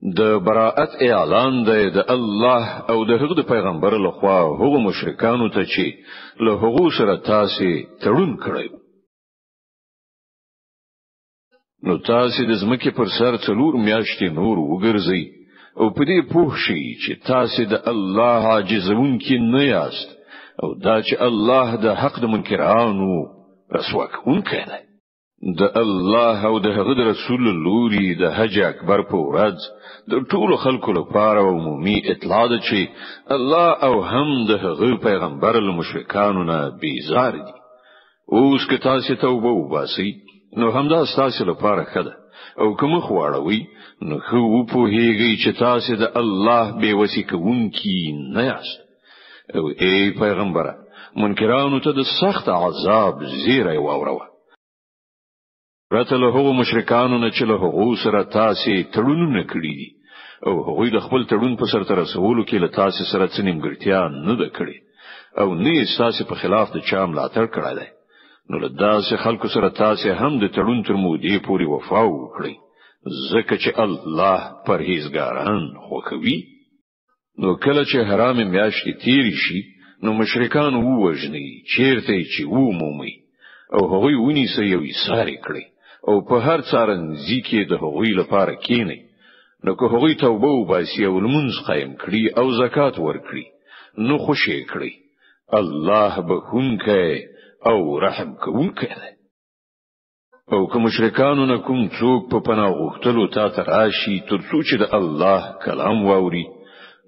د براءت اعلان دی د الله او د هغه پیغمبر لخوا هغو مشرکانو ته چې له هغو سره تاسو تړون کړی نو تاسو د زمکه پر سر څلور میاشتې نور وګرځي او په دې پوه شئ چې تاسو د الله عاجزونکي نه یاست او دا چې الله د حق د منکرانو رسوا کوونکی دی د الله او د هغه رسول لوري د حج اکبر په ورځ د ټولو خلکو لپاره عمومي اطلاع ده چې الله او هم د هغه پیغمبر له مشرکانو نه بیزار دي اوس که تاسو توبه وباسئ نو همدا تاسو لپاره خده او کوم خواړوي نو خو په هیږي چې تاسو د الله به وسیکونکي نه یاست او ای پیغمبر منکرانو ته د سخت عذاب زیری واوروه راته له هغو مشرکانو نه چې له هغو سره تاسو تړونونه کړی دي او هغوی د خپل تړون په سر تر رسولو کې له تاسو سره څه نیمګړتیا نه ده کړې او نه تاسو په خلاف د چا ملاتړ کړی دی نو له داسې خلکو سره تاسو هم د تړون تر مودې پورې وفا وکړئ ځکه چې الله پرهیزګاران خوښوي نو کله چې حرام میاشتې تیری شي نو مشرکان ووژني چیرته چې ومومي او هغوی ونیسي یو ایثار کړي او په هر څارنځي کې د هغوی لپاره کینی نو که هغوی توبه وباسي او لمونځ قایم کړي او زکات ورکړي نو خوشی کړي الله بخونکی او رحم کوونکی دی او که مشرکانو نه کوم څوک په پناه غوښتلو تا ته راشي تر څو چې د الله کلام واوري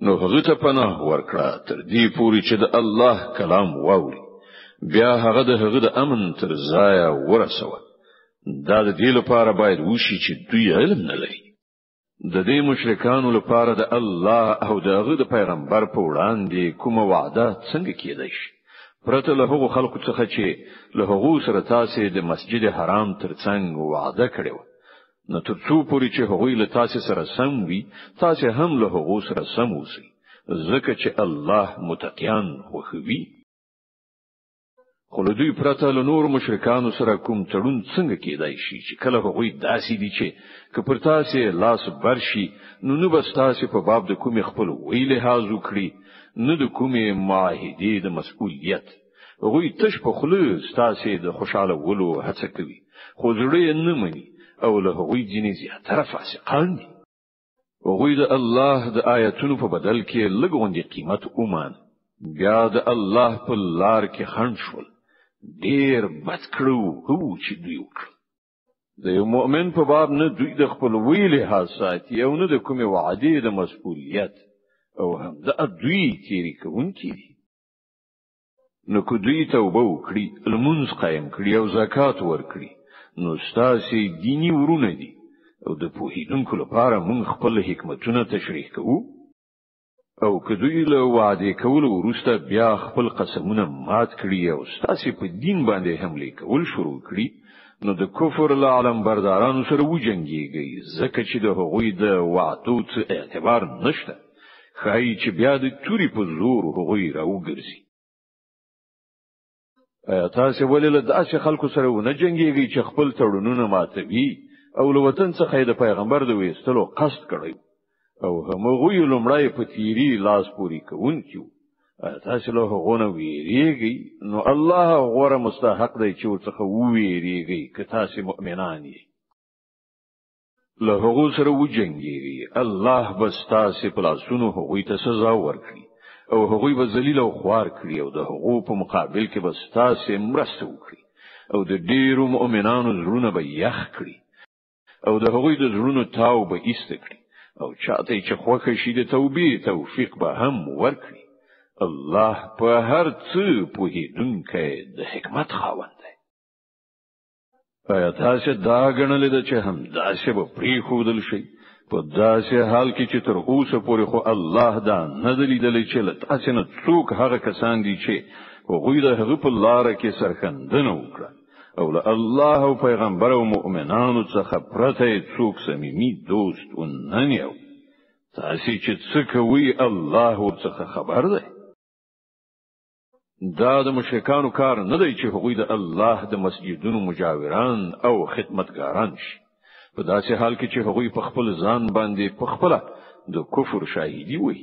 نو هغه ته پناه ورکړه تر دې پورې چې د الله کلام واوري بیا هغه د امن تر ځای ورسوه دا د دې لپاره باید وشي چې دوی علم نه لري د دې مشرکانو لپاره د الله او د هغه پیغمبر په وړاندې کومه وعده څنګه کېدای شي پرته له هغو خلکو څخه چې له هغو سره تاسو د مسجد حرام ترڅنګ وعده کړو نو تر څو پورې چې هغوی له تاسو سره سم وي تاسو هم له هغو سره سم اوسئ ځکه چې الله متقین خوښوي خو له دوی پرته له نور مشرکانو سره کوم تړون څنګه کېدای شي چې کله هغوی داسې دي چې که پر تاسو لاس برشي نو بس تاسو په باب د کوم خپل ویلې حاضر کړی نه د کومې معاهدې د مسؤلیت هغوی تش په خله تاسو د خوشاله ولو هڅه کوي خو زړه نه مني او له هغوی ځینې زیاتره فاسقان دي هغوی د الله د آیاتونو په بدل کې لږ قیمت اومان بیا د الله په لار کې خنډ شول ډیر بد کړو هو چې دوی وکړ د یو مؤمن په باب نه دوی د خپل ویلې حساسیت یو نه د کومې وعده د مسؤلیت او هم د دوی تیری کوونکی دي نو کو دوی توبه وکړي لمونځ قایم کړي او زکات ورکړي نو ستاسو دینی ورونه دي او د پوهیدونکو لپاره موږ خپل حکمتونه تشریح کوو او که دوی له وعده کولو وروسته بیا خپل قسمونه مات کړي او ستاسو په دین باندې حمله کول شروع کړي نو د کفر له علم بردارانو سره وجنګيږي ځکه چې د هغوی د وعدو څخه اعتبار نشته خای چې بیا د توري په زور هغوی راوګرځي تاسو ولې له داسې خلکو سره ونه جنګيږي چې خپل تړونونه ماتوي او له وطن څخه د پیغمبر د وېستلو قصد کړی او همغوی لمړای په تیری لاس پوری کوونکیو تاسو له هغونه ویریږي نو الله غوړه مستحق دی چې ورڅخه ویریږي که تاسو مؤمنان یې له هغو سره وجنګيږي الله بس تاسو په لاسونو هغوی ته سزا ورکړي او هغوی به ذلیل او خوار کړي او د هغو په مقابل کې بس تاسو مرسته وکړي او د ډیرو مؤمنانو زړونه به یخ کړي او د هغوی د زړونو تاو به ایست کړي او چاته چې خوښ شي د توبې توفیق به هم ورکړي الله په هر څه پوهیدونکی د حکمت خاوند دی تاسو دا غنل د چې هم داسې به پری خودل شي په داسې حال کې چې تر اوسه پورې خو الله دا نه دلیدل چې تاسو نه څوک هغه کسان دي چې هغوی د هغه په لار کې سرښندنه وکړه او له الله او پیغمبر او مؤمنانو څخه پرته څوک صمیمي دوست و نه نیو تاسو چې څه کوي الله ورڅخه خبر دی دا د مشرکانو کار نه دی چې هغوی د الله د مسجدونو مجاوران او خدمتګاران شي په داسې حال کې چې هغوی په خپل ځان باندې په خپل د کفر شاهدي وي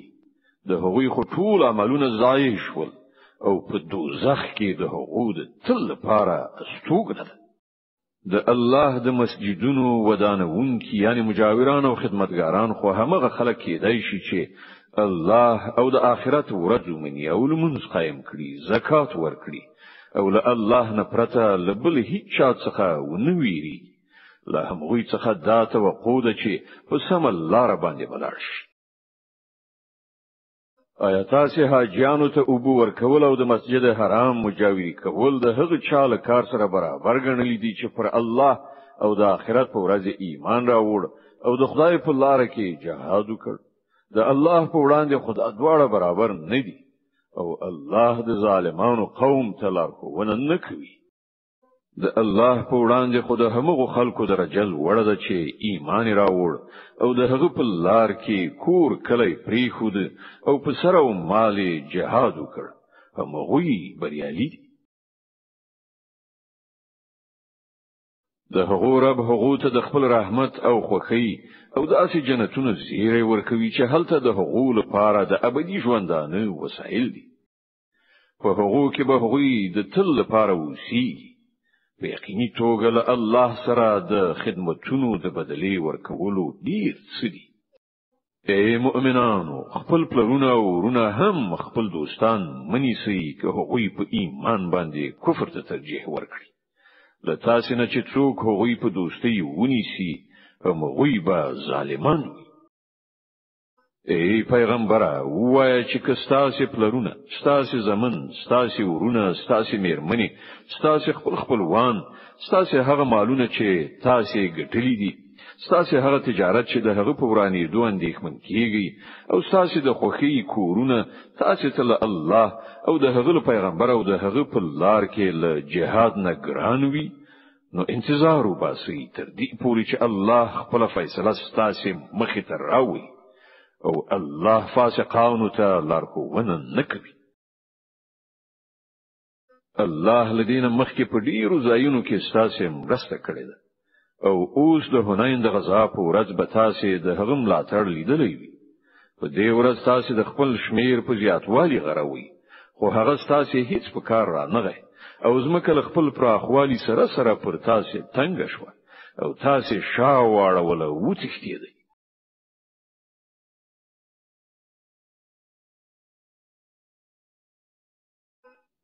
د هغوی خو ټول عملونه ضایع شول او په دوزخ کې د هغوی د تل لپاره استوګنه ده د الله د مسجدونو ودانونکي یعنی مجاوران او خدمتګاران خو همغه خلک کېدای شي چې الله او د آخرت ورځ ومني او لمونځ قائم کړي زکات ورکړي او له الله نه پرته لبل هیڅ چا څخه ونويري له همغوی څخه دا توقع ده چې په سم لار باندې بلار شي آیا تاسو حاجیانو ته ابو ورکول او د مسجد حرام مجاوری کول د هغه چا له کار سره برابر ګڼل دي چې پر الله او د آخرت په ورځ ایمان راوړ او د خدای په لار کې جهاد وکړ د الله په وړاندې خدای دواړه برابر نه دي او الله د ظالمانو قوم ته لارښوونه نه کوي د الله په وړاندې خدای همغه خلکو درجه وړه ده چې ایمان راوړ او د هغه په لار کې کور کلی پری خود او په سره او مال جهاد وکړ همغوی بریالي دي د هغه رب هغه ته د خپل رحمت او خوښي او د اسی جنتونو زیری ورکوي چې هلته د هغه لپاره د ابدي ژوندانه وسایل دي په هغه کې به هغوی د تل لپاره وسی په یقیني توګه له الله سره د خدمتونو د بدلی ورکولو ډیر څه دي اے مؤمنانو خپل پلرونه او ورونه هم خپل دوستان منی سي که هغوی په ایمان باندې کفر ته ترجیح ورکړي له تاسو نه چې څوک هغوی په دوستۍ ونیسي هغوی به ظالمان وي ای پیغمبره وایي چې کستاسو پلرونه ستاسو زمن ستاسو ورونه ستاسو میرمنې ستاسو خپلوان ستاسو هغه مالونه چې تاسو ګټلې دي ستاسو هغه تجارت چې د هغه په ورانې دوه اندېښمن کیږي او ستاسو د خوخي کورونه تاسو ته الله او د هغه پیغمبر او د هغه په لار کې له جهاد نه ګران وي نو انتظار وباسئ تر دې پورې چې الله خپل فیصله ستاسو مخې ته راوړي او الله فاسقانو ته لارښوونه نه کوي الله لدينا مخکې په ډیرو ځایونو کې ستاسو مرسته کړې ده او اوس د هنین د غزا په ورځ به تاسو د هغه ملاتړ لیدلې وي په دې ورځ تاسو د خپل شمیر په زیاتوالي غراوي خو هغه تاسو هیڅ په کار را نه غي او زمکه خپل پراخوالي سره پر تاسو تنگ شو او تاسو شاواړه ولا وتښتیدئ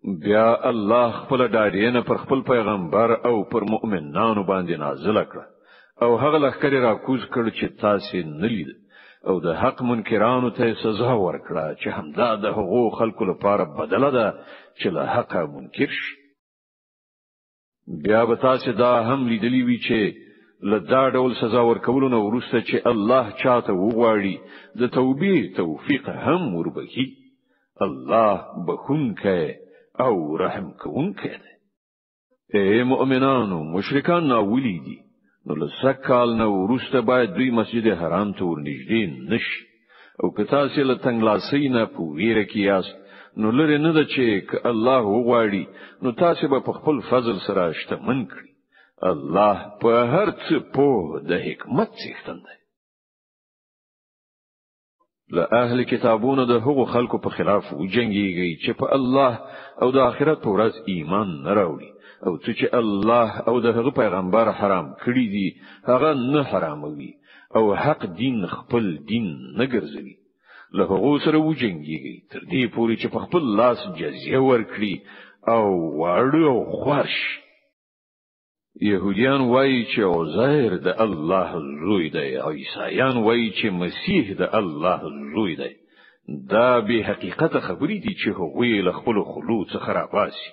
بیا الله خپل ډاډینه پر خپل پیغمبر او پر مؤمنانو باندې نازل کړ او هغه لخر را کوز کړ چې تاسو نه لید او د حق منکرانو ته سزا ورکړه چې همدا د حقوق خلکو لپاره بدله ده چې له حق منکر شي بیا به تاسو دا هم لیدلی وی چې له دا ډول سزا ورکولو نه وروسته چې الله چاته وغواړي د توبې توفیق هم وربخي الله بخونکه او رحم کوونکی دی اے مؤمنانو مشرکان ناولی دي نو لسکال نو ورسته باید دوی مسجد حرام ته ورنږدې نشي او که تاسو له تنګلاسۍ نه په ویره کې یاست نو لري نه ده چې الله وغواړي نو تاسو به په خپل فضل سره شتمن کړئ الله په هر څه په د حکمت څښتن دی له اهل کتابونو د هغو خلکو په خلاف وجنګيږي چې په الله او د آخرت په ورځ ایمان نه راوړي او چې الله او د هغه پیغمبر حرام کړی دي هغه نه حراموي او حق دین خپل دین نه ګرځوي له هغو سره وجنګيږي تر دې پورې چې په خپل لاس جزیه ورکړي او واړو خوښ يهوديان وایي چې عزير د الله زوی دی او عیسایان وایي چې مسیح د الله زوی دی دا به حقیقت خبرې دي چې هغوی له خپل خلوص څخه راپاسي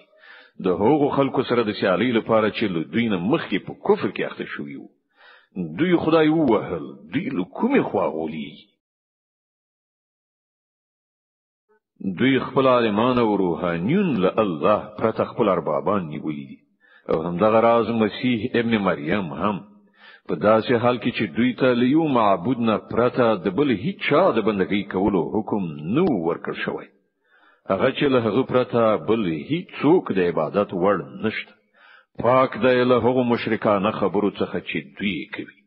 د هغو خلکو سره د سیالي لپاره چې له دوی نه مخکې په کفر کې اخته شوی وو دوی خدای ووهل دوی له کومې خوا غولي دوی خپل عالمان او روحانیون له الله پرته خپل اربابان نیولي دي او همدغه راز مسیح ابن مریم هم په داسې حال کې چې دوی ته لیو معبود نه پرته د بل هیڅ چا د بندګۍ کولو حکم نو ورکړ شوی هغه چې له هغه پرته بل هیڅ څوک د عبادت وړ نشته پاک دی له هغو مشرکانه خبرو څخه چې دوی کوي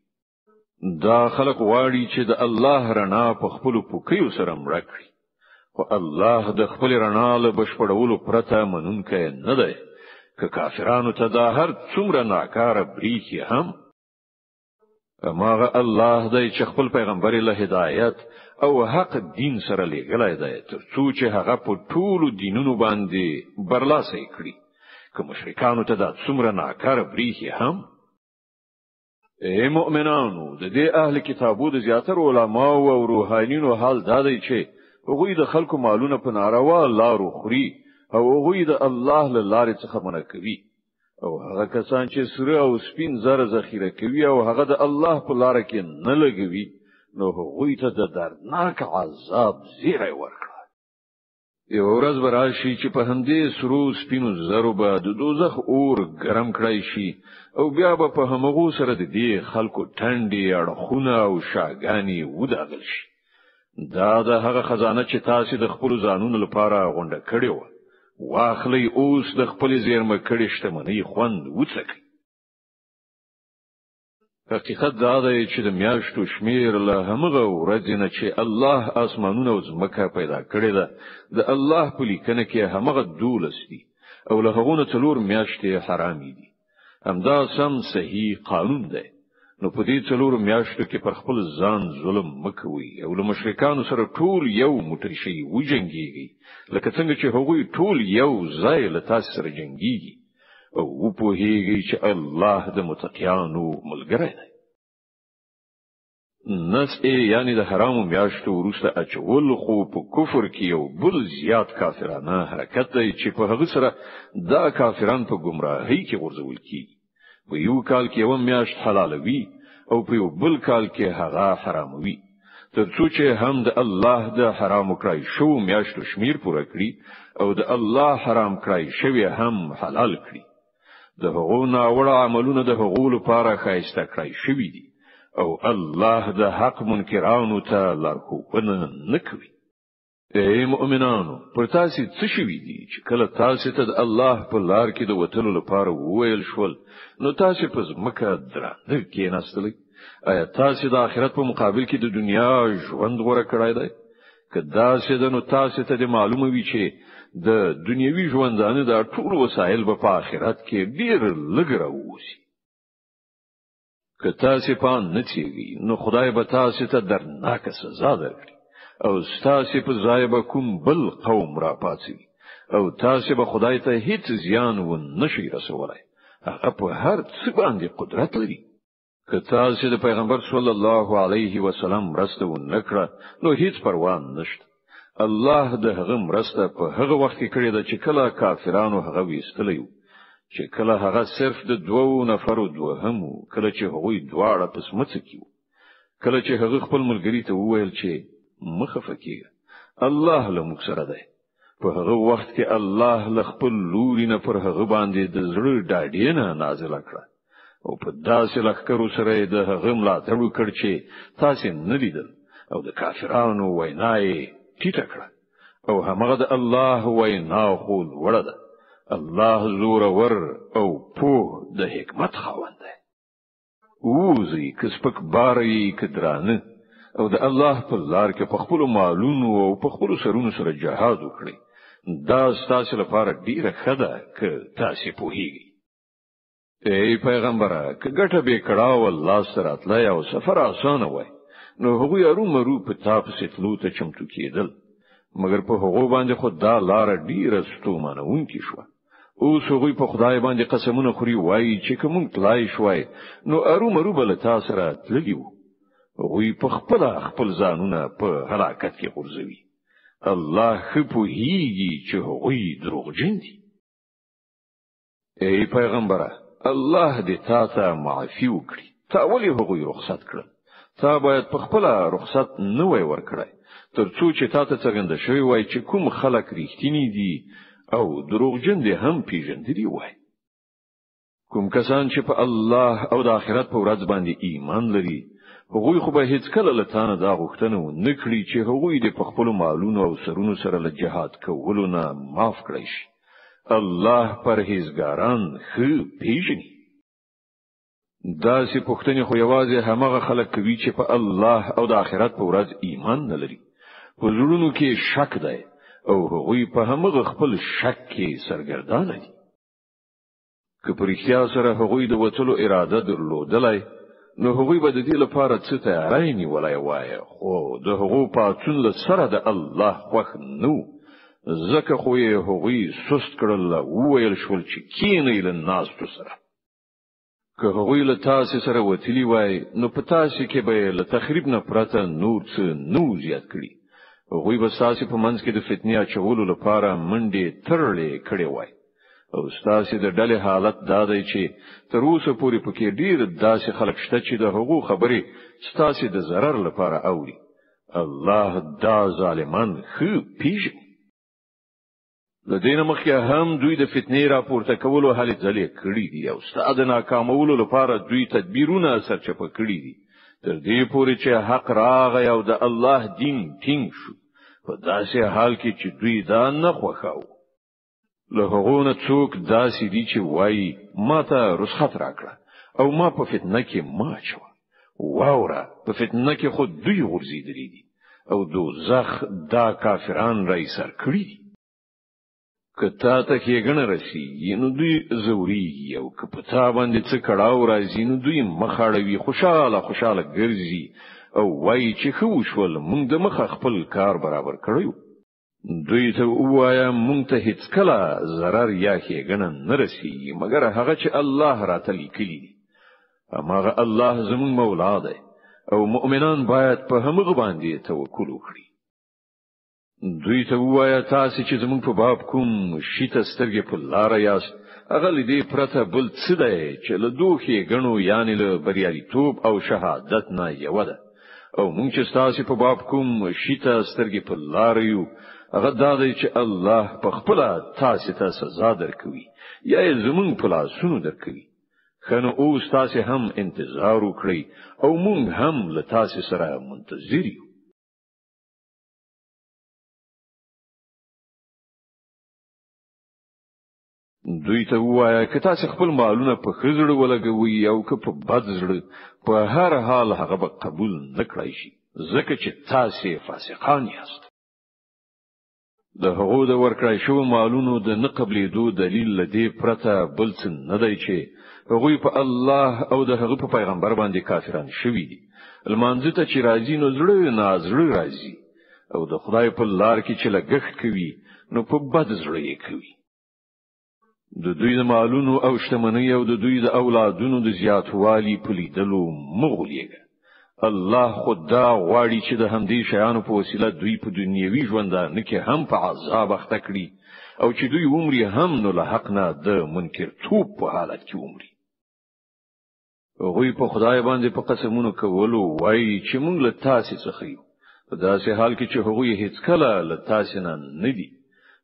دا خلق واړي چې د الله رڼا په خپل پوکیو سره مړ کړي او الله د خپل رڼا له بشپړولو پرته منونکی نه دی که کافرانو ته دا هر څومره ناکاره بریښي هم ماغه الله دی چې خپل پیغمبر له هدایت او حق دین سره لګلای دی ترڅو چې هغه په ټولو دینونو باندې برلاسه کړي که مشرکانو ته دا څومره ناکاره بریښي هم اے مؤمنانو د دې اهل کتابو د زیاتره علماو او روحانینو حال دا دی چې هغوی د خلکو مالونه په ناروا لارو خوري او هغوی د الله له لارې څخه منع کوي او هغه کسان چې سره او سپین زر ذخیره کوي او هغه د الله په لار کې نه لګوي نو هغوی ته د دردناک عذاب زیری ورکړه یو ورځ به راشي چې په همدې سرو سپینو زرو به د دوزخ اور ګرم کړی شي او بیا به په همغو سره د دې خلکو ټنډې اړخونه او شاګانی وداغل شي دا د هغه خزانه چې تاسو د خپل ځانونو لپاره غونډه کړې و واخلي اوس د خپل زیرمه کړي شتمنۍ خوند وڅکي حقیقت دا دی چې د میاشتو شمیر له همغه ورځې نه چې الله اسمانونه او ځمکه پیدا کړې ده د الله په لیکنه کې همغه 12 دي او له هغه 4 میاشتې حرام دي همدا سم صحیح قانون دی نو په دې 4 میاشتو کې پر خپل ځان ظلم مکوي او له مشرکانو سره ټول یو موټی شي وجنګيږي لکه څنګه چې هغوی ټول یو ځای له تاسو سره جنګيږي او په هیږي چې الله د متقینانو ملګری دی نس یعنی د حرامو میاشتو وروسته اچول خو په کفر کې یو بل زیات کافرانه حرکت دی چې په هغه سره دا کافران په گمراهۍ کې غورځول کیږي په یو کال کې یو میاشت حلالوي او په یو بل کال کې هغه حراموي ترڅو چې هم د الله د حرام کړی شو میاشتو شمیر پوره کړي او د الله حرام کړی شوی هم حلال کړي د هغو ناوړه عملونه د هغو لپاره خایسته کړی شوی دي او الله د حق منکرانو ته لارښوونه نه کوي اے مؤمنانو پر تاسو څه شوی دي چې کله تاسو ته د الله په لار کې د وتلو لپاره وویل شول نو تاسو په ځمکه درانه کېناستلئ آیا تاسو د آخرت په مقابل کې د دنیا ژوند غوړه کړای دی که دا څه د نو تاسو ته د معلومه وي چې د دنیوي ژوندانه د ټول وسایل په آخرت کې ډیر لږ راوځي که تاسو په نتیږي نو خدای به تاسو ته درناکه سزا درکړي او تاسو په ځای به کوم بل قوم را پاتې او تاسو به خدای ته هیڅ زیان و نشي رسولای هغه په هر څه باندې قدرت لري که تاسو د پیغمبر صلی الله علیه وسلم مرسته و نکړه نو هیڅ پروا نشته الله د هغه مرسته په هغه وخت کې کړی د چې کله کافرانو هغه ویستلیو چې کله هغه صرف د 2 نفرو دوهمو کله چې هغوی دواړه پس مڅکیو کله چې هغه خپل ملګری ته وویل چې مخفه کیږي الله له موږ سره دی په هغه وخت کې الله له خپل لوري نه پر هغه باندې د زړه ډاډینه نازل کړه او په داسې لخرو سره د هغه ملاتړ وکړ چې تاسو نه لیدل او د کافرانو وینای ټیټه کړه او هغه د الله وینا خو وړه ده الله زور ور او په د حکمت خاوند دی اوزي کسبک باري کدرانه او د الله په لار کې په خپل مالونو او په خپل سرونو سره جهاد وکړي دا ستاسو لپاره ډیره ښه ده که تاسو پوهیږئ ای پیغمبره که ګټه به کړهو الله سره تلای او سفر آسانه وای نو هغه یارو مرو په تاسو تلو ته چمتو کېدل مګر په هغه باندې خو دا لار ډیره ستومانونکې شو اوس هغه په خدای باندې قسمونه خوري وای چې کوم تلای شوای نو ارو مرو بل تاسو سره تلګیو وی په خپل ځانونه په هلاکت کې غورځوي الله خپو هیږي چې هغوی دروغجن دي ای پیغمبره الله دې تاسو معافي وکړي تا ولې هغوی رخصت کړل تا باید په خپل رخصت نه وای ورکړای ترڅو چې تاسو څنګه شوی وای چې کوم خلک ریښتینی دي او دروغجن دي هم پیژندلی وای کوم کسان چې په الله او د آخرت په ورځ باندې ایمان لري هغوی خو به هیڅ کله لتانه دا غوښتنه و نکړي چې هغوی د خپل مالونو او سرونو سره له جهاد کولو نه معاف کړي شي الله پرهیزګاران خو پیژني دا سي پوښتنه خو یوازې همغه خلک کوي چې په الله او د آخرت په ورځ ایمان نه لري. په زړونو کې شک دی او هغوی په همغه خپل شک کې سرګردان دي. که په رښتیا سره هغوی د وتلو اراده درلودلای نو هغوی به د دې لپاره څه تیاری نیولای وای، خو د هغو پاتون له سره د الله خوښ نو ځکه خو یې هغوی سست کړل او ویل شول چې کینې له ناستو سره. که هغوی له تاسو سره وتلی وای نو په تاسو کې به له تخریب نه پرته نور څه نو زیات کړي. هغوی به تاسو په منځ کې د فتنې اچولو لپاره منډې ترلې کړې وای. او تاسو د ډلې حالت دا دی چې تر اوسه پورې پکې ډیر داسې خلک شته چې د هغو خبرې تاسو د ضرر لپاره اوري. الله دا ظالمان خو پیژني. لدین مخکې هم دوی د فتنې راپورته کولو هلې ځلې کړې دي او ستاسو د ناکامولو لپاره دوی تدبیرونه سرچپه کړې دي تر دې پورې چې حق راغی او د الله دین ټینګ شو. په داسې حال کې چې دوی دا نه خوښاو. له هغو نه څوک داسې دي چې وایي ما ته رخصت راکړه او ما په فتنه کې ما چوه. واوره په فتنه کې خود دوی غورځېدلي دي او دوزخ دا کافران را ایسار کړي دي. که تا ته ښېګڼه رسیږي نو دوی زورېږي او که په تا باندې څه کړاو راځي نو دوی مخاړوي، خوشاله ګرځي او وایي چې ښه وشول موږ د مخه خپل کار برابر کړیو. دوی ته ووایا مونږ ته هیڅ کله ضرر یا ښېګڼه نه رسیږي مګر هغه چې الله راته لیکلي دي. هماغه الله زموږ مولا دی او مؤمنان باید په همغه باندې توکل وکړي. دوی ته ووایا تاسو چې زموږ په باب کوم شي ته سترګې په لاره یاست هغه لدې پرته بل څه دی چې له دوه ښېګڼو یعنی له بریالیتوب او شهادت نه یو ده. او مونږ چې تاسو په باب کوم شي ته سترګې په لاره یو هغه دا دی چې الله په خپل تاسو ته سزا درکوي یا زمون په لاسونو درکوي. خنو اوس تاسو هم انتظار وکړئ او مونږ هم له تاسو سره منتظر یو. دوی ته وایي که تاسو خپل مالونه په خزړه ولګوي او که په بد زړه په هر حال هغه به قبول نکړای شي ځکه چې تاسو فاسقان یاست. د هغو د ورکړای شو مالونو د نه قبلېدو دلیل لدی پرته بل څه نه دی چې هغوی په الله او د هغه په پیغمبر باندې کافران شوي دي. المانځ ته چې راځي نو زړه نازړه راځي او د خدای په لار کې چې لګښت کوي نو په بد زړه یې کوي. د دوی د مالونو او شتمنۍ او د دوی د اولادونو د زیاتوالي په لیدلو مغولېږي. الله خدا غواړي چې د همدې شیانو په وسیله دوی په دنیوي ژوندانه کې هم په عذاب اخته کړي او چې دوی عمر هم نو له حق نه د منکر توپ په حالت کې عمر. هغوی په خدای باندې په قسمونو کولو وایي چې موږ له تاسو څخه یو په داسې حال کې چې هغوی هیڅ کله له تاسو نه دي.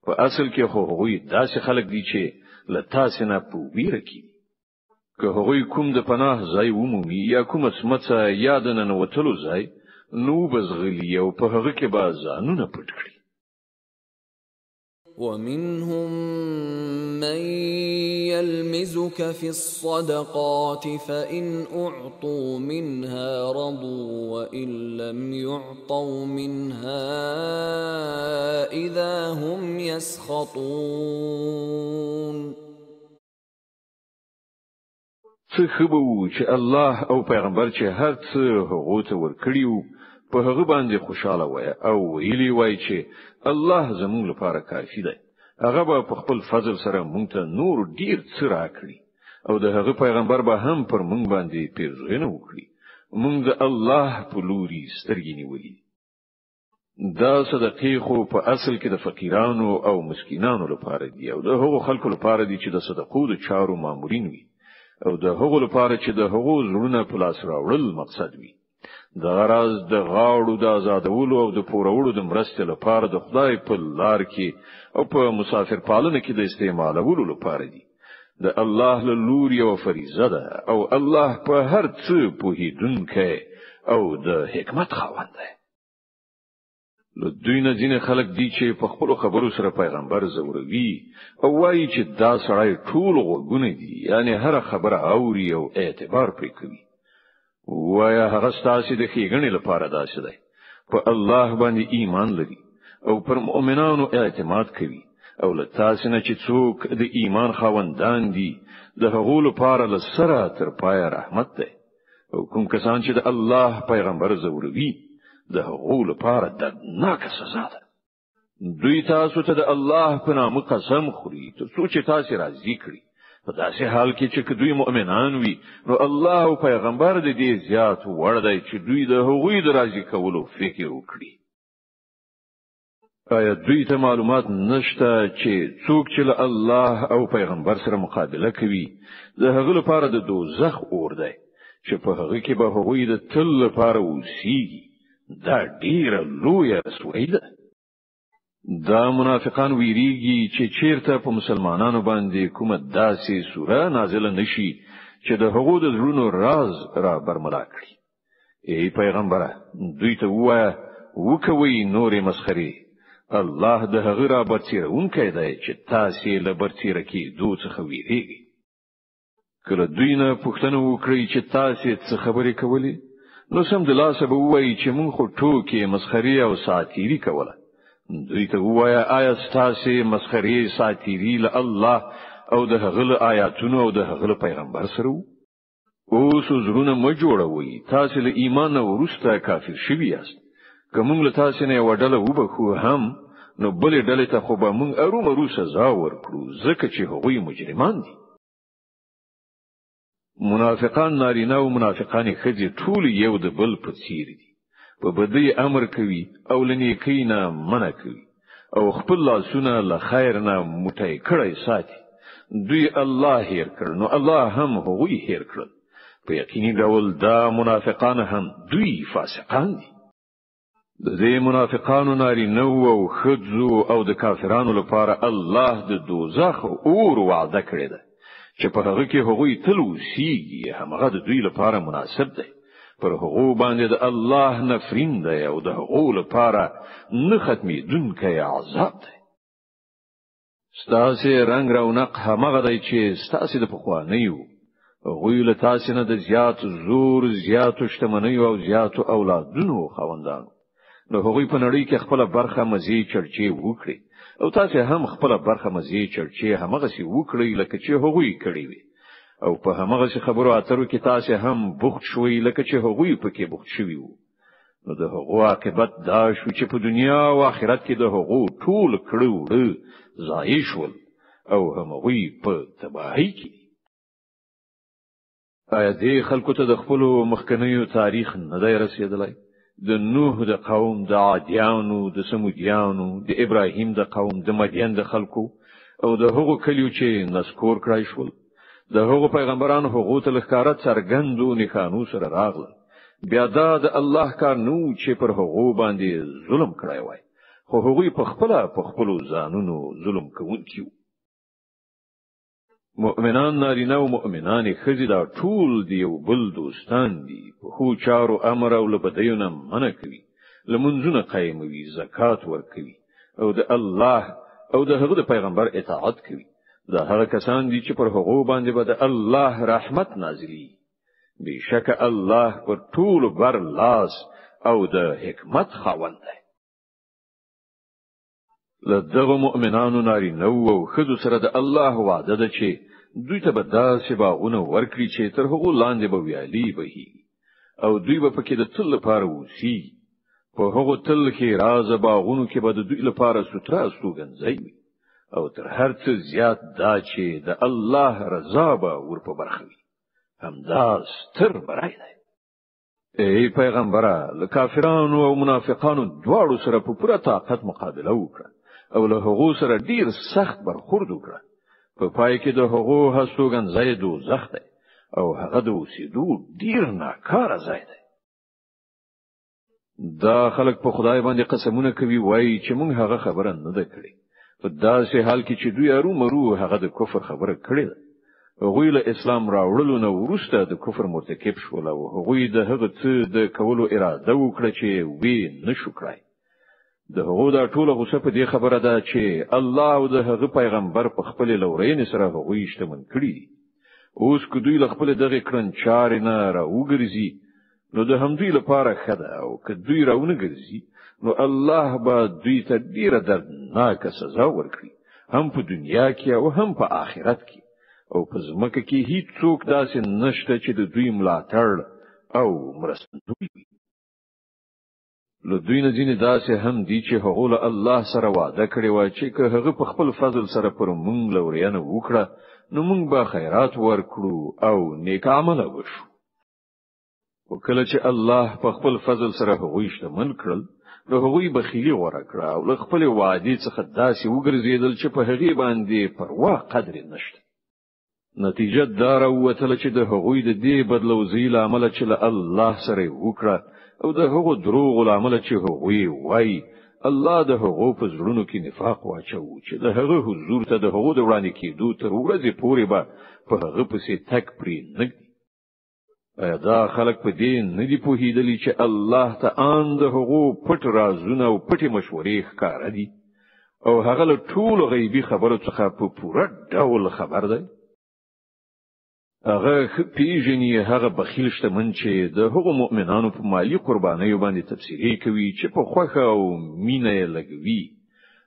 په اصل کې هغوی داسې خلک دي چې له تاسو نه په ویره کې. که هغوی کوم د پناه ځای ومومي یا کوم سمڅه یا د ننوتلو ځای نو بزغلی او په هغه کې به ځانونه پټ کړي. ومنهم من يلمزك في الصدقات فإن أعطوا منها رضوا وإن لم يعطوا منها إذا هم يسخطون. څه خبرو چې الله او پیغمبر چې هر څه هغه ته ورکړیو په هغه باندې خوشاله وای او ویلی وای چې الله زموږ لپاره کافی دی. هغه به په خپل فضل سره مونږ ته نور ډیر څه راکړي او د هغه پیغمبر به هم پر مونږ باندې پیرزوینه وکړي. مونږ د الله په لوري سترګې نیولې. دا صدقې خو په اصل کې د فقیرانو او مسکینانو لپاره دي او د هغو خلکو لپاره دي چې د صدقو د چارو مامورین وي او د هغو لپاره چې د هغو زړونه په لاس راوړل مقصد وي. د غرض د غاړو د آزادولو او د پورولو د مرستې لپاره د خدای په لار کې او په مسافر پالنه کې د استعمالولو لپاره دي. د الله له لوري یو فریضه ده او الله په هر څه پوهیدونکی او د حکمت خاوند دی. له دوی نه ځینې خلک دي چې په خپل خبرو سره پیغمبر زوروي او وایي چې دا سړی ټول غوږونه دي، یعنی هر خبره اوري او اعتبار پرې کوي. وایا هغه ستاسو د ښېګڼې لپاره داسې دی، په الله باندې ایمان لري او پر مؤمنانو اعتماد کوي، او له تاسو نه چې څوک د ایمان خاوندان دي د هغو لپاره له سره تر پایه رحمت دی، او کوم کسان چې د الله پیغمبر زوروي د هغو لپاره دردناکه سزا ده. دوی تاسو ته د الله په نامه قسم خوري ترڅو چې تاسو راضي کړي، په داسې حال کې چې دوی مؤمنان وي نو الله او پیغمبر د دې زیات وړ دی چې دوی د هغوی د راضي کولو فکر وکړي. آیا دوی ته معلومات نشته چې څوک چې له الله او پیغمبر سره مقابله کوي د هغه لپاره د دوزخ اور دی چې په هغه کې به هغوی د تل لپاره اوسېږي؟ دا ډیره لویه رسوایی ده. دا منافقان ویریږي چې چیرته په مسلمانانو باندې کومه داسې سوره نازله نشي چې د هغو د زړونو راز را برملا کړي. ای پیغمبره، دوی ته ووایه وکوي نورې مسخرې، الله د هغه را برتیرونکی دی چې تاسې له برتیره کېدو څخه ویریږي. کله دوی نه پوښتنه وکړي چې تاسې څه خبرې کولې، نو سم د لاسه به وایي چې مونږ خو ټوکې مسخرې او ساتیری کوله. دوی ته ووایه آیا ستاسې مسخرې ساتیری له الله او د هغه آیاتونو او د هغه پیغمبر سره وو؟ اوس زړونه مه جوړوئ، تاسې له ایمان وروسته کافر شوي یاست. که مونږ له تاسې نه یوه ډله وبخو هم نو بلې ډلې ته خو به مونږ ارومرو سزا ورکړو ځکه چې هغوی مجرمان دي. منافقان نارینه او منافقان ښځې ټول یو د بل په څیر دي، په بدی امر کوي او له نیکۍ نه منع کوي او خپل لاسونه له خیر نه موټی کړی ساتي. دوی الله هیر کړ نو الله هم هغوی هیر کړل. په یقیني ډول دا منافقان هم دوی فاسقان دي. د دې منافقانو نارینه او ښځو او د کافرانو لپاره الله د دوزخ اور وعده کړی ده چې په هغه کې هغوی تل اوسېږي. همغه د دوی لپاره مناسب دی. پر هغو باندې د الله نفرین دی او د هغو لپاره نه ختمېدونکی عذاب دی. ستاسې رنګ رونق همغه دی چې ستاسې د پخوانیو. هغوی له تاسې نه د زیات زور، زیاتو شتمنیو او زیاتو اولادونو خاوندانو. نو هغوی په نړۍ کې خپل برخه مزي چرچې وکړي او تاسو هم خپل برخه مزي چرچې همغه سي وکړي لکه چې هغوی کړی وي، او په همغه خبرو اترو کې تاسو هم بوخت شوي لکه چې هغوی پکې بوخت شوي وو. نو د هغو عاقبت دا شو چې په دنیا او آخرت کې د هغو ټول کړو ضایع شول او هغوی په تباہی کې. آیا دې خلکو ته د خپل مخکنیو تاریخ نه دی رسیدلی؟ د نوح د قوم، د عادیانو، د سمودیانو، د ابراهیم د قوم، د مدین د خلکو او د هغو کلیو چې نسکور کړای شول. د هغو پیغمبرانو هغو ته لښکاره څرګندو نښانو سره راغله. بیا دا د الله کار نو چې پر هغو باندې ظلم کړی وای، خو هغوی په خپلو ځانونو ظلم کوونکي وو. مؤمنان نارینه او مؤمنان ښځې دا ټول دی یو بل دوستان دي. په خو چارو امر او له بدیو نه منع کوي، لمونځونه قایموي، زکات ورکوي او د الله او د هغه د پیغمبر اطاعت کوي. دا هغه کسان دي چې پر هغو باندې به د الله رحمت نازلي. بشک الله پر ټول بر لاس او د حکمت خاوند دی. لدغه مؤمنانو نارینه او ښځو سره د الله وعده ده چې دوی ته به داسې باغونه ورکړي چې تر هغو لاندې به ویالې بهیږي او دوی به پکې د تل لپاره اوسي. په هغو تل کې راز باغونو کې به د دوی لپاره ستره استوګنځي وي او تر هر څه زیات دا چې د الله رضا به ور په برخه وي. همدا ستر برای دی. ای پیغمبره، له کافرانو او منافقانو دواړو سره په پوره طاقت مقابله وکړه او له هغو سره ډیر سخت برخورد وکړه. په پای کې د هغو هستوګنځي دوزخ دی او هغه د اوسېدو ډیر ناکاره ځای دی. دا خلک په خدای باندې قسمونه کوي، وایي چې موږ هغه خبره نه ده کړې، په داسې حال کې چې دوی ارومرو هغه د کفر خبره کړې ده. هغوی له اسلام راوړلو نه وروسته د کفر مرتکب شول او هغوی د هغه څه د کولو اراده وکړه چې وی نشو کړای. د هغو دا ټول غوسه په دې خبره ده چې الله او د هغه پیغمبر په خپل لورین سره هغوی شتمن کړی دي. اوس که دوی خپل دغه کړن چارې نه راوګرځي نو د همدوی لپاره خده او که دوی راونه ګرځي نو الله به دوی ته ډیره دردناکه سزا ورکړي، هم په دنیا کې او هم په آخرت کې. او په ځمکه کې هیڅ څوک داسې نشته چې د دوی ملاتړ او مرستندوی وي. له دوی نه ځینې داسې هم دي چې هغه له الله سره وعده کړی و چې که هغه په خپل فضل سره پر مونږ لوريانه وکړه نو مونږ به خیرات ورکړو او نیک عمل وشو. وکله چې الله په خپل فضل سره هغوی شتمن کړل نو هغوی بخیلی غوړه کړه او له خپل وعده څخه داسې وګرځیدل چې په هغه باندې پروا قدر نشته. نتیجه دا راوتله چې د هغوی د دې بدلوزي لامل چې له الله سره وکړه او د هغو دروغ لامل چې هغوی وای الله د هغو په زړونو کې نفاق واچو چې د هغه حضور ته د هغو د وړاندې کېدو تر ورځې پورې به په هغه پسې تک پرې نه. دا خلک په دې نه دی پوهیدلی چې الله تعالی د هغو پټ رازونه او پټ مشورې ښکار دي او هغه له ټول غیبی خبرو څخه په پوره ډول خبر دی. هغه پیژني هغه بخیل شتمن چې د هغو مؤمنانو په مالی قربانیو باندې تفسیری کوي چې په خوخه او مینه لګوي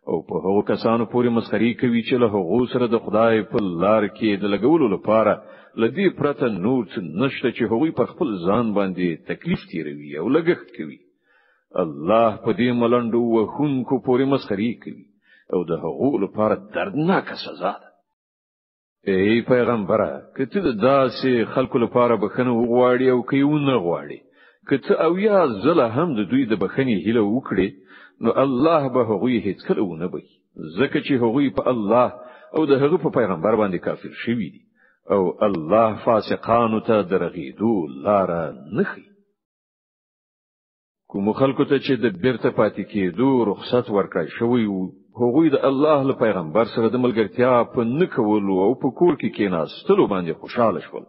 او په هغو کسانو پورې مسخري کوي چې له هغو سره د خدای په لار کې د لګولو لپاره لدی پرته نور څه نشته چې هغوی په خپل ځان باندې تکلیف تیروي او لګښت کوي. الله په دې ملنډو وهونکو پورې مسخري کوي او د هغو لپاره دردناکه سزا ده. ای پیغمبره کته داسې خلکو لپاره بخنه وغواړي او کيونه غواړي کته او یا زله هم د دوی د بخنې هیله وکړي نو الله به هغوی هیڅ کله ونه بخي ځکه چې هغوی په الله او د هغه په پیغمبر باندې کافر شوي دي او الله فاسقانو ته درغیدو لار نه خي. کوم خلکو ته چې د بیرته پاتې کېدو رخصت ورکړای شوی وو هغوی د الله له پیغمبر سره د ملګرتیا په نکولو او په کور کې کېناستلو باندې خوشاله شول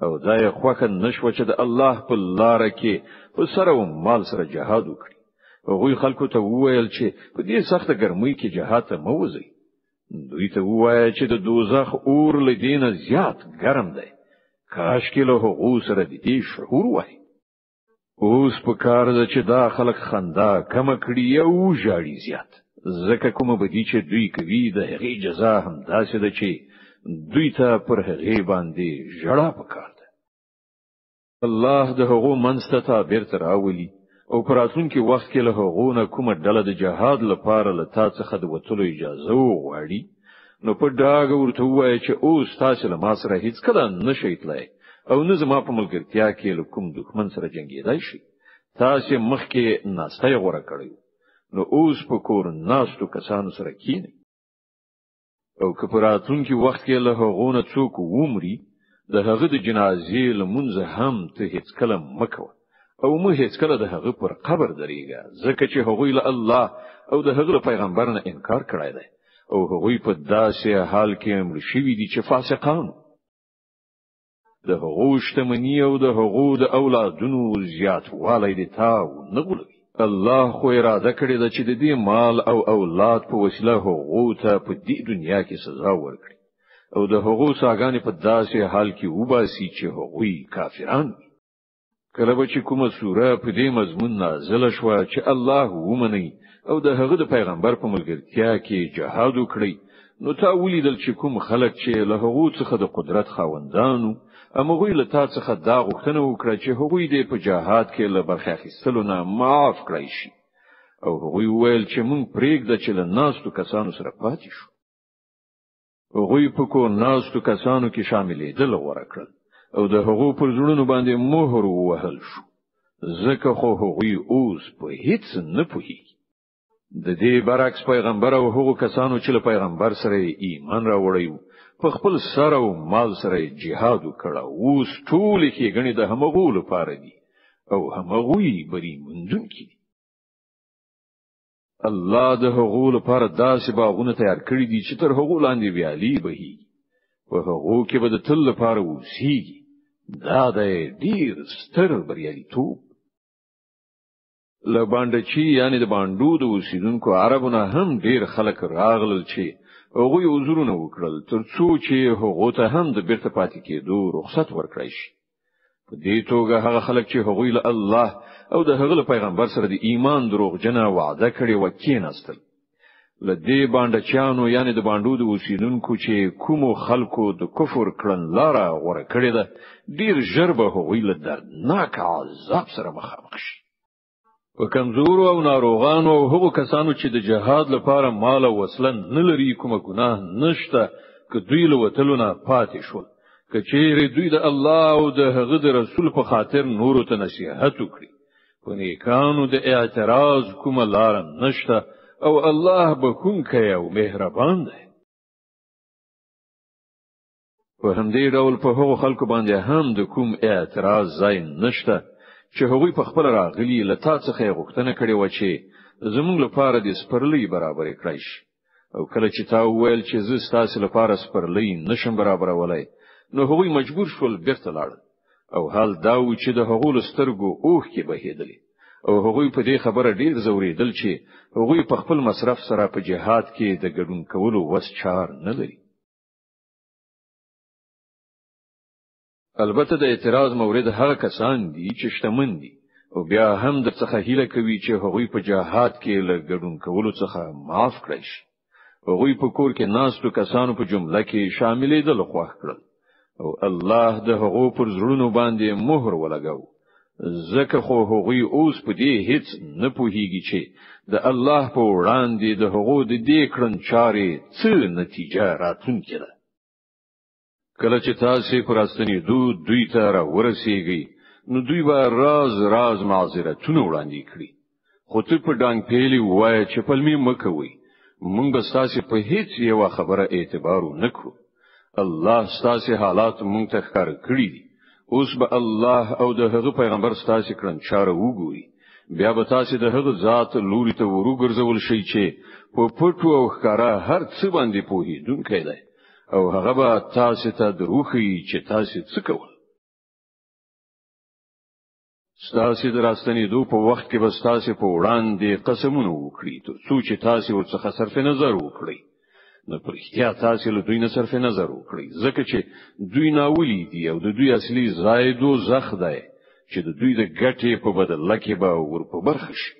او دا یې خوښه نشو چې د الله په لار کې په سره او مال سره جهاد وکړي. هغوی خلکو ته وویل چې په دې سخته ګرمۍ کې جهاد ته مه وځئ. دوی ته ووایه چې د دوزخ اور له دینه زیات ګرم دی. کاش کې له هغو سره د دې شعور وای. اوس په کار ده چې دا خلک خندا کم کړي او ژاړي زیات ځکه کومه بدی چې دوی کوي د هغې جزا هم داسې ده چې دوی ته پر هغې باندې ژړا پکار ده. الله د هغو منځ ته بیرته راولي او پر راتلونکي وخت کې له هغو نه کومه ډله د جهاد لپاره له تا څخه د وتلو اجازه وغواړي نو په ډاګه ورته ووایي چې اوس تاسو له ما سره هیڅ کله نشئ تلای او نه زما په ملګرتیا کې له کوم دښمن سره جنګیدای شي. تاسو مخکې ناسته غوړه کړی نو اوس په کور ناستو کسانو سره کینی او که په راتلونکي وخت کې له هغو نه څوک ومري د هغه د جنازې لمونځ هم ته هیڅ کله مکوه او مه هیڅ کله د هغه پر قبر درېږه ځکه چې هغوی له الله او د هغه پیغمبر نه انکار کړی دی او هغوی په داسې حال کې مړ شوي دي چې فاسقان د هغو شتمني او د هغو د اولادونو زیاتوالی دي تاو نه غولوي. الله خو اراده کړې ده چې د دې مال او اولاد په وسیله هغو ته په دې دنیا کې سزا ورکړي او د هغو ساګانې په داسې حال کې وباسي چې هغوی کافران وي. کله به چې کومه سوره په دې مضمون نازله شوه چې الله ومني او د هغه د پیغمبر په ملګرتیا کې جهاد وکړي نو تا ولیدل چې کوم خلک چې له هغو څخه د قدرت خاوندانو امغوی له تا څخه دا غوښتنه وکړه چې هغوی دې په جهاد کې له برخه اخیستلو نه معاف کړی شي او هغوی ویل چې مونږ پرېږده چې له ناستو کسانو سره پاتې شو. هغوی په کور ناستو کسانو کې شاملېدل غوره کړل او د هغو پر زړونو باندې مهر ووهل شو ځکه خو هغوی اوس په هیڅ نه پوهیږي. د دې برعکس پیغمبر او هغو کسانو چې له پیغمبر سره ایمان راوړی په خپل سر او مال سره جهاد وکړ اوس ټول کې غني د همغو لپاره دي او همغوی بری منځونکي دي. الله د هغو لپاره داسې باغونه تیار کړی دي چې تر هغو لاندې ویالي بهي په هغو کې به د تل لپاره اوسېږي. دا د ډیر ستر بریالیتوب. له باندچی یعنی د باندو د اوسیدونکو عربونه هم ډیر خلک راغلل چې هغوی عذرونه وکړل ترڅو چې هغه ته هم د بیرته پاتې کېدو رخصت ورکړي شي. په دې توګه هغه خلک چې هغوی له الله او د هغه پیغمبر سره د ایمان دروغجنه وعده کړې و کېناستل. له دې باندچانو یعنی د باندو د اوسیدونکو چې کومو خلکو د کفر کړنلاره غوړه کړې ده ډیر ژر به هغوی له دردناک عذاب سره مخامخ شي. په کمزورو او ناروغانو او هغو کسانو چې د جهاد لپاره مال او وسله نه لري کومه ګناه نشته که دوی له وتلو نه پاتې شول که چیرې دوی د الله او د هغه د رسول په خاطر نورو ته نصیحت وکړي په نیکانو د اعتراض کومه لار نشته او الله بخښونکی او مهربان دی. په همدې ډول په هغو خلکو باندې هم د کوم اعتراض ځای نشته چې هغوی په خپل راغلي لتا څخه غوښتنه کړې و چې زموږ لپاره د سپرلۍ برابر کړئ او کله چې تا وویل چې زه ستاسو لپاره سپرلۍ نشم برابرولای نو هغوی مجبور شول بیرته لاړل او حال دا و چې د هغو سترګو اوښکې بهېدلې او هغوی په دې خبره ډیر زوریدل چې هغوی په خپل مصرف سره په جهاد کې د ګډون کولو وس چار نه لري. البته د اعتراض مورد هغه کسان دي چې شتمن دي او بیا هم د څخه هیله کوي چې هغوی په جهاد کې له ګډون کولو څخه معاف کړي شي. هغوی په کور کې ناستو کسانو په جمله کې شاملې دل خوښ کړل او الله د هغو پر زړونو باندې مهر ولګاو. ځکه خو هغوی اوس په دې هیڅ نه پوهیږي چې د الله په وړاندې د هغو د دې کړن چارې څه نتیجه راتلونکې ده. کله چې تاسو پر استنی دوی ته را ورسیږي نو دوی به راز معذرتونه وړاندې کړي خو ته په ډانګ پیلي وای چې پلمې مکوي مونږ به تاسو په هیڅ یو خبره اعتبار نکړو. الله تاسو حالات مونږ ته ښکار کړی دي اوس به الله او د هغه پیغمبر تاسو کړن چاره وګوري بیا به تاسو د هغه ذات لوري ته ورګرځول شي چې په پټو او ښکارا هر څه باندې پوهیدونکی دی او هغه به تاسو ته دروخی چې تاسو څه کول. تاسو دراستنی دو په وخت کې به تاسو په وړاندې قسمونه وکړي څو چې تاسو ورڅخه صرف نظر وکړي نو پر احتیاط تاسو له دوی نه صرف نظر وکړي ځکه چې دوی ناولی دي او د دوی اصلي زائدو زخ دی چې د دوی د ګټې په بدل کې به ور په برخه شي.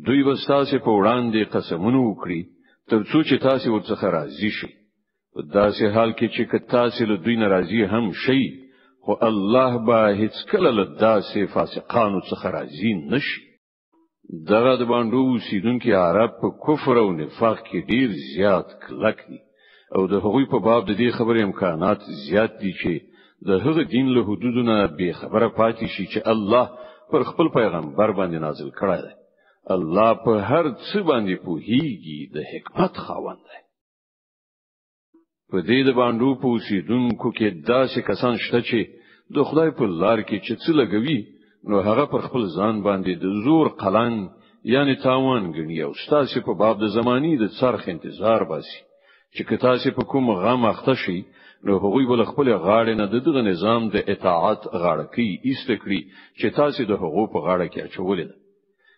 دوی به تاسو په وړاندې قسمونه وکړي ترڅو چې تاسو ورڅخه راضي شئ. په داسې حال کې چې تاسو له دوی ناراضي هم شئ خو الله به هیڅ کله له داسې فاسقانو څخه راضي نشي. دغه د باندې اوسیدونکو عرب په کفر او نفاق کې ډیر زیات کلک دي او د هغوی په باب د دې خبرې امکانات زیات دي چې د هغه دین له حدودونو به خبره پاتې شي چې الله پر خپل پیغمبر باندې نازل کړی دی. الله په هر څه باندې پوهیږي د حکمت خاوند دی. په دې د باندې په اوسیدونکو کې داسې کسان شته چې د خدای په لار کې چې څه لګوي نو هغه پر خپل ځان باندې د زور قلنګ یعنی تاوان غني او ستاسو په باب د زمانی د څرخ انتظار باسي چې کتاسو په کوم غم اخته شي نو هغوی بل خپل غاړه نه دغه نظام د اطاعت غاړه کې ایستکړي چې تاسو د هغو په غاړه کې اچولې ده.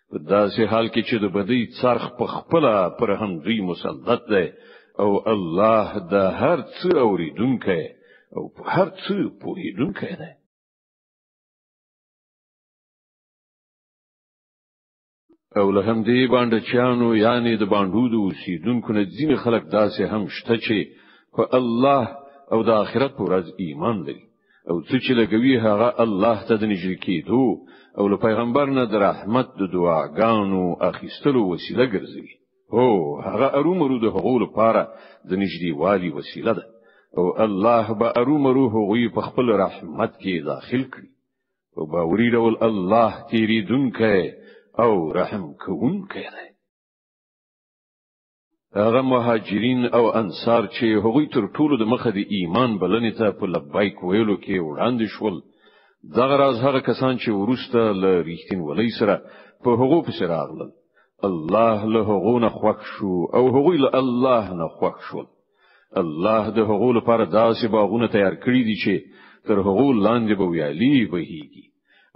په داسې حال کې چې د بدی څرخ په خپل پر هم دوی مسلط ده او الله د هر څه اوریدونکی او هر څه پوهیدونکی دی. او له هم دې باندې چانو یعنی د باندې د اوسیدونکو نه ځینې خلک داسې هم شته چې په الله او د آخرت پر ورځ ایمان لري او چې لګوي هغه الله ته د نږدې کېدو او له پیغمبر نه د رحمت د دعاګانو اخیستلو وسیله ګرځي. او هغه ارومرو د هغو لپاره د نږدې والی وسیله ده او الله به ارومرو هغوی په خپل رحمت کې داخل کړي او باوري ډول الله تیریدونکی او رحم کوونکی دی. هغه مهاجرین او انصار چې هغوی تر ټولو د مخه د ایمان بلنې ته په لبیک ویلو کې وړاندې شول دغه راز هغه کسان چې ورسته له ریښتینولۍ سره په هغو پسې راغلل الله له هغو نه خوښ شو او هغوی له الله نه خوښ شول. الله د هغو لپاره داسې باغونه تیار کړی دي چې تر هغو لاندې به ویالي بهیږي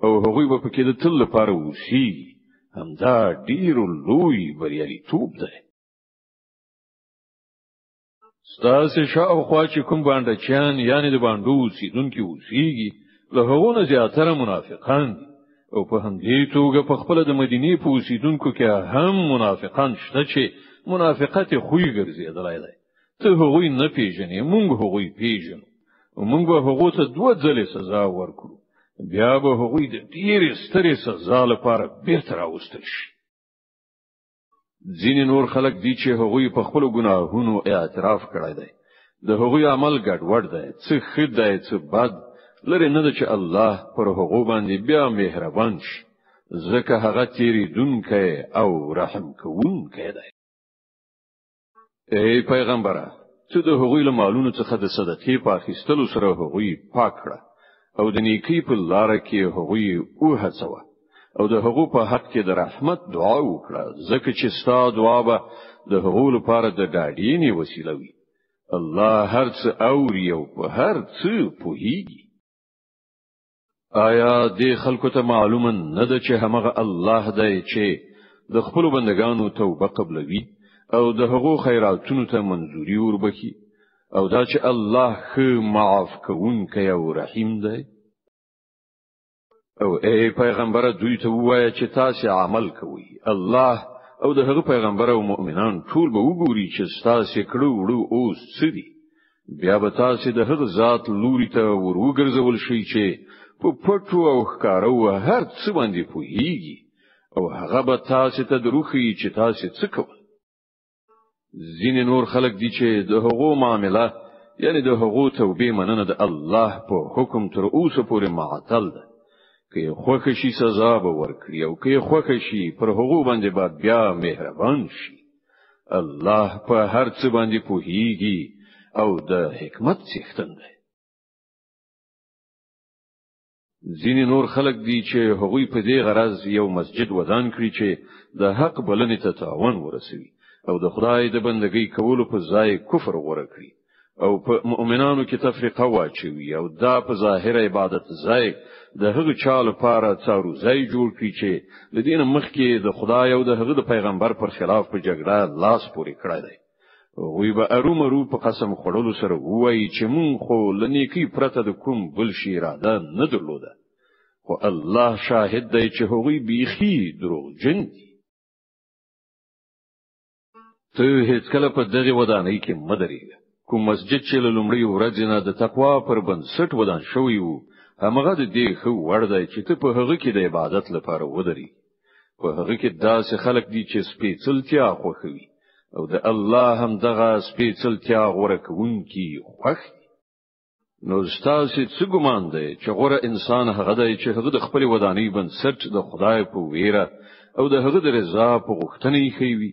او هغوی به پکې د تل لپاره اوسېږي. همدا ډیر لوی بریالیتوب دی. ستاسو شاوخوا چې کوم باندچان یعنی د باندو اوسیدونکي اوسېږي له هغو نه زیاتره منافقان دي. او په همدې توګه په خپل د مدینې په اوسیدونکو کې هم منافقان شته چې منافقت خوې ګرځېدلای دی. ته هغوی نه پیژنې، موږ هغوی پیژنو. موږ به هغو ته 2 ځلې سزا ورکړو، بیا به هغوی د ډېرې سترې سزا لپاره بیرته راوستل شي. ځینې نور خلک دي چې هغوی په خپل ګناهونو اعتراف کړی دی. د هغوی عمل ګډوډ دی، څه ښه دی څه بد، لري نه ده چې الله پر هغو باندې بیا مهربان شي، ځکه هغه تیریدونکی او رحم کوونکی دی. ای پیغمبره، ته د هغوی له مالونو څخه د صدقې په اخیستلو سره هغوی پاک کړه او د نیکی په لار کې هغوی وهڅوه او د هغو په حق کې د رحمت دعا وکړه، ځکه چې ستا دعا به د هغو لپاره د ډاډینې وسیله وي. الله هر څه اوري او په هر څه پوهیږي. آیا دې خلکو ته معلومه نه ده چې همغه الله دی چې د خپل بندگانو توبه قبلوي او د هغو خیراتونو ته منظوري وربخي، او دا چې الله خو معاف کوونکی او رحیم دی؟ او ای پیغمبر، دوی ته ووایه چې تاسو عمل کوئ، الله او د هغه پیغمبر او مؤمنان ټول به وګوري چې تاسو کړو وړو اوس څه دي. بیا به تاسو د هغه ذات لوري ته ورګرځول شي چې په پټو او ښکارو هر څه باندې پوهیږي، او هغه به تاسو ته دروخي چې تاسو څه کوئ. ځینې نور خلک دي چې د هغو معامله یعنی د هغو توبې مننه د الله په حکم تر اوسه پورې معطل ده. که خوښ شي سزا به ورکړي او که خوښ شي پر هغو باندې بیا مهربان شي. الله په هر څه باندې پوهیږي او د حکمت څښتن دی. ځینې نور خلک دي چې هغوی په دې غرض یو مسجد ودان کړی چې د حق بلنې ته تاوان ورسوي او د خدای د بندګۍ کولو په ځای کفر غوړه کړي او په مؤمنانو کې تفریقه واچوي او دا په ظاهر عبادت ځای د هغه چا لپاره څارو ځای جوړ کړي چې د دین مخکې د خدای او د هغه د پیغمبر پر خلاف په جګړه لاس پورې کړی دی. وی به ارومرو په قسم خورلو سره وایي چې مونږ خو لنیکی پرته د کوم بل شي اراده نه درلوده، خو الله شاهد دی چې هغوی بیخي دروغجن دي. ته هیڅ کله په دغه ودانۍ کې مدرېږه. کوم مسجد چې له لومړۍ ورځې نه د تقوا پر بنسټ ودان شوی وو، همغه د دې خو وړ دی چې ته په هغه کې د عبادت لپاره ودرې. په هغه کې داسې خلک دي چې سپېڅلتیا خوښوي او د الله هم دغه سپېڅلتیا غوړه کوونکی خوښ. نو ستاسو څه ګمان دی چې غوړه انسان هغه دی چې هغه د خپل ودانۍ بنسټ د خدای په ویره او د هغه د رضا په غوښتنې کوي،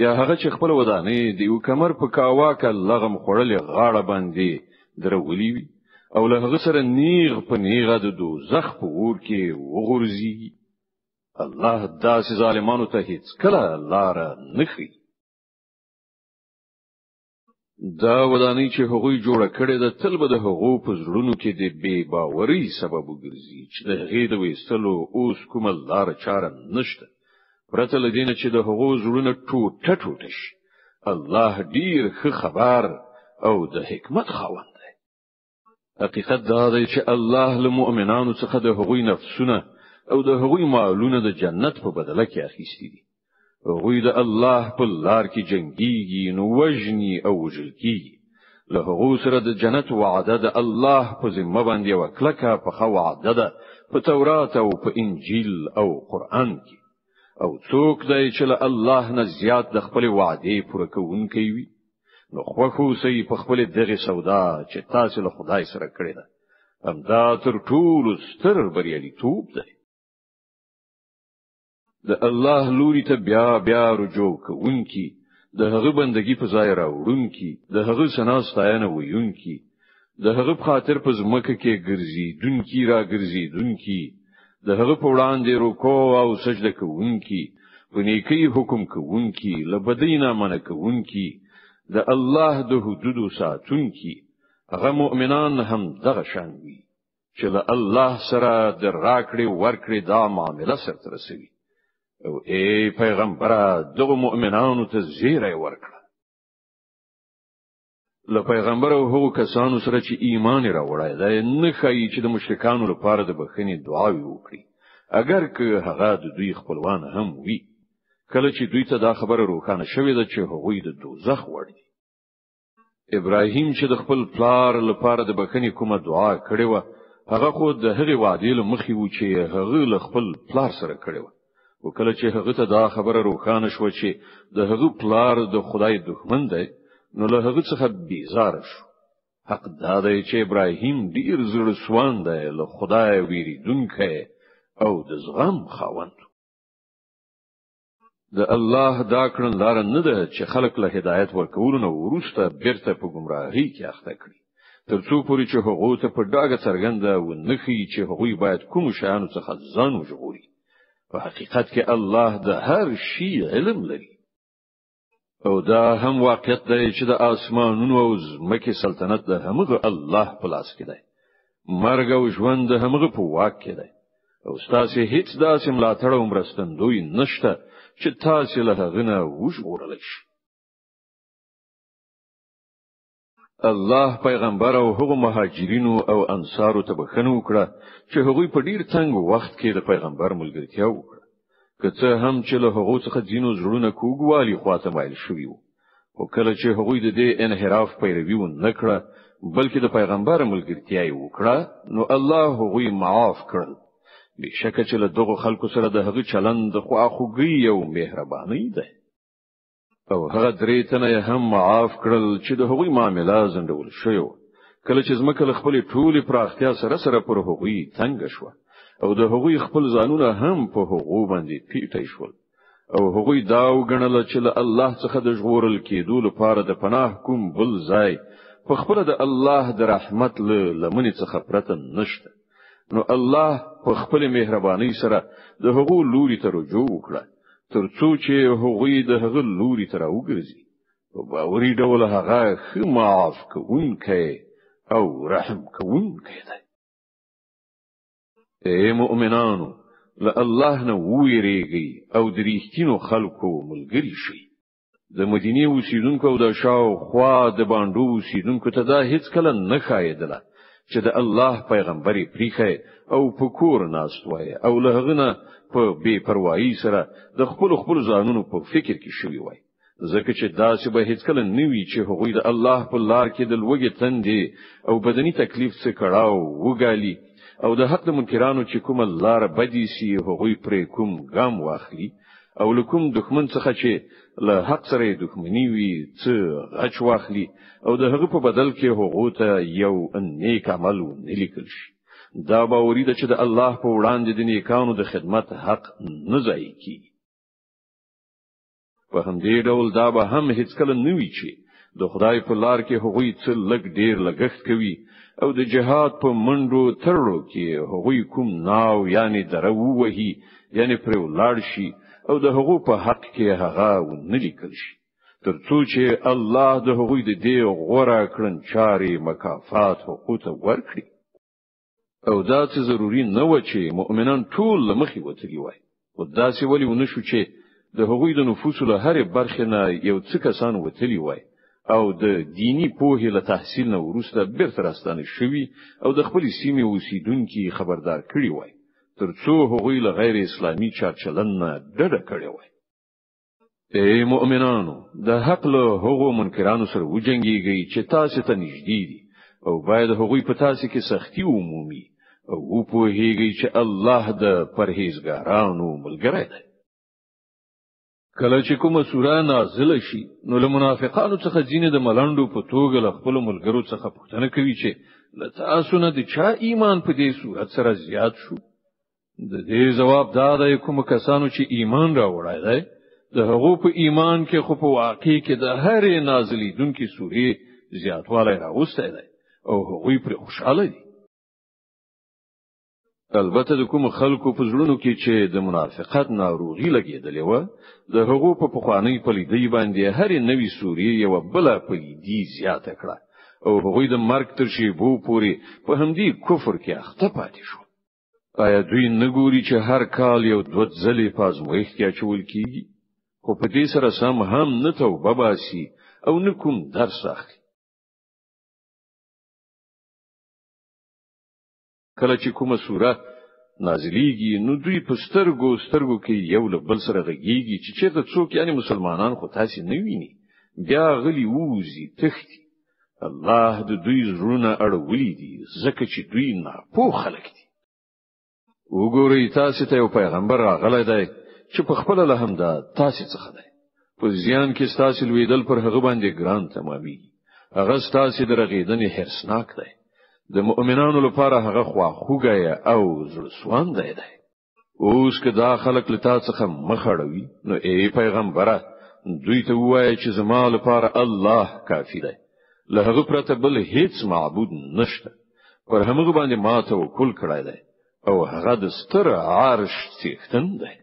یا هغه چې خپل ودانۍ د یو کمر په کاواکه لغم خړلې غاړه باندې درولي وي او له هغه سره نیغ په نیغه د دوزخ په اور کې وغورځي. الله داسې ظالمانو ته هیڅ کله لار نه ښیي. دا ودانۍ چې هغوی جوړه کړې ده تل به د هغو په زړونو کې د بې باورۍ سبب وګرځي چې د هغې د وېستلو اوس کومه لار چاره نشته، پرته له دې نه چې د هغو زړونه ټوټه ټوټه شي. الله ډیر ښه خبر او د حکمت خاوند دی. حقیقت دا دی چې الله له مؤمنانو څخه د هغوی نفسونه او د هغوی مالونه د جنت په بدله کې اخیستي دي. هغوی د الله په لار کې جنگيږي، نو وجني او وجل کیږي. له هغو سره د جنت وعده د الله په ذمه باندې وکړه په خو وعده ده په تورات او په انجیل او قران کې. او څوک دی چې له الله نه زیات د خپل وعده پوره کوونکی وي، نو خوښو سي په خپل دغه سودا چې تاسو له خدای سره کړی ده. همدا تر ټولو ستر بریالیتوب دی. د الله لوري ته بیا رجوع کوونکی، د هغه بندگی په ځای راوړونکی، د هغه ثنا ستاینه ویونکی، د هغه په خاطر په ځمکه کې ګرځیدونکی را ګرځیدونکی، د هغه په وړاندې رکوع او سجده کوونکی، په نیکی حکم کوونکی، له بدۍ نه منع کوونکی، د الله د حدودو ساتونکی. هغه مؤمنان هم دغه شان وي چې الله سره د راکړې ورکړې دا معامله سره رسوي او ای پیغمبره دغه مؤمنانو ته زیری ورکړه له پیغمبر او هغو کسانو سره چې ایمان راوړای دا نه ښایي چې د مشرکانو لپاره د بخښنې دعاوې وکړي اگر که هغه د دوی خپلوان هم وي کله چې دوی ته دا خبره روښانه شوې ده چې هغوی د دوزخ وړ دي ابراهیم چې د خپل پلار لپاره د بخښنې کومه دعا کړې و هغه خو د هغې وعدې له مخې و چې هغه له خپل پلار سره کړې و او کله چې هغه ته دا خبره روښانه شو چې د هغه پلار د خدای دښمن دی نو له هغه څخه بیزار شو حق دا دی چې ابراهیم ډیر زړه سوان دی له خدای ویریدونکی او د زغم خاوند د الله دا کړن لار نه ده چې خلق له هدایت ورکول نو ورسته بیرته په گمراهۍ کې اخته کړي ترڅو پورې چې هغه ته په ډاګه څرګنده و نخي چې هغه باید کوم شیانو څخه ځان وژغوري په حقیقت کې الله د هر شی علم لري او دا هم واقعیت دی چې د اسمانونو او ځمکې سلطنت د همغه الله په لاس کې دی مرګ او ژوند د همغه په واک کې دی او ستاسو هیڅ داسې ملاتړ او مرستندوی نشته چې تاسو له هغه نه وژغورل شئ الله پیغمبر او هغه مهاجرینو او انصارو ته بخښنه وکړه چې هغوی په ډیر تنګ وخت کې د پیغمبر ملګرتیا وکړه که څه هم چې له هغو څخه ځینو زړونه کوګوالي خواته مایل شوي وو او کله چې هغوی د دې انحراف پیروي ونه کړه بلکې د پیغمبر ملګرتیا یې وکړه نو الله هغوی معاف کړل بشکه چې له دغه خلکو سره د هغه چلند د خواخوږي او مهرباني ده او هغه درې تنه هم معاف کړل چې د هغوی معاملې زندول شوی کله چې زمکه له خپل ټولي پراختیا سره پر هغوی تنگ شو او د هغوی خپل ځانونه هم په هغو باندې پیټی شول او هغوی دا وګڼل چې له الله څخه د ژغورل کېدو لپاره د پناه کوم بل ځای په خپل د الله د رحمت له لمنې څخه پرته نشته نو الله په خپل مهرباني سره د هغو لوري ته رجوع وکړه ترڅو چې هغوی د هغه لوري ته راوګرځي او باوري ډول هغه معاف کوونکی او رحم کوونکی دی اے مؤمنانو له الله نه ویریږي او د ریښتینو خلکو ملګری شي د مدینه اوسیدونکو او د شاو خوا د باندې اوسیدونکو ته دا هیڅ کله نه خایدله چې د الله پیغمبري پریخه او په کور ناست وای او له هغه نه په بے پروايي سره د خپل ځانونو په فکر کې شوی وای ځکه چې داسې به هیڅ کله نوي چې هغوی د الله په لار کې د لوګي تندې او بدني تکلیف څخه کړهو وګالي او د حق د منکرانو چې کوم لار بدی سي هغوی پرې کوم ګام واخلي او لکم دښمن څخه چې له حق سره دښمنی وي څه غچ واخلي او د هغه په بدل کې هغه ته یو نیک عمل ونلیکل شي دا باوري ده چې د الله په وړاندې د نیکانو د خدمت حق نه ځای کی په همدې ډول دا به هم هیڅ کله نه وي چې د خدای په لار کې هغوی څه لګ ډیر لګښت کوي او د جهاد په منډو ترړو کې هغوی کوم ناو یعنی درو وهي یعنی پر ولاړ شي او د هغو په حق کې هغه ونلیکل شي ترڅو چې الله د هغوی د دې غوړه کړن چاري مکافات حقوق ورکړي او دا څه ضروری نه و چې مؤمنان ټول مخې وتلی وای او دا څه ولې ونشو چې د هغوی د نفوس له هر برخه نه یو څه کسان وتلی وای او د دینی پوهې له تحصیل نه ورسته بیرته راستانه شوی او د خپل سیمې اوسیدونکو خبردار کړی وای ترڅو هغوی له غیر اسلامي چارچلن نه ډډه کړی وای اے مؤمنانو د حق له هغو منکرانو سره وجنګیږي چې تاسو ته نږدې دي او باید هغوی په تاسو کې سختي عمومي او په هیږي چې الله د پرهیزګارانو ملګری دی کله چې کومه سوره نازله شي نو له منافقانو څخه ځینې د ملنډو په توګه له خپل ملګرو څخه پوښتنه کوي چې له تاسو نه د چا ایمان په دې صورت سره زیات شو د دې جواب دا دی کوم کسانو چې ایمان راوړای دی د هغو په ایمان کې خو په واقع کې د هر نازلیدونکو سورې زیاتوالی راوستی دی او هغوی پر خوشاله دي البته د کوم خلکو په زړونو کې چې د منافقت ناروغي لګیدلې و د هغو په پخوانی پلیدۍ باندې هر نوې سوري یو بل پلیدي زیاته کړه او هغوی د مرګ تر شیبو پورې په همدې کفر کې اخته پاتې شو. آیا دوی نه ګوري چې هر کال یو دوه ځلې په ازمویښت کې اچول کیږي، خو په دې سره سم هم نه توبه باسي او نه کوم درس اخلي؟ کله چې کومه سوره نازلېږي نو دوی په سترګو کې یو له بل سره غږیږي چې چېرته څوک یعنی مسلمانان خو تاسو نه ویني، بیا غلي ووزي تختی. الله د دوی زړونه اړولې دي ځکه چې دوی نه پوه خلک دي. وګورئ تاسو ته یو پیغمبر راغلی دی چې په خپل له هم دا تاسو څخه دی. په ځان کې تاسو لویدل پر هغه باندې ګران تمامي. هغه تاسو درغېدنې هرڅناک دی. د مؤمنانو لپاره هغه خواخوږی او زړسوان دی. اوس که دا خلک له تاسو څخه مخړوي نو ای پیغمبره دوی ته وایي چې زما لپاره الله کافی دی. له هغه پرته بل هیڅ معبود نشته. پر هغه باندې ما توکل کړی دی او هغه د ستر عرش څښتن دی.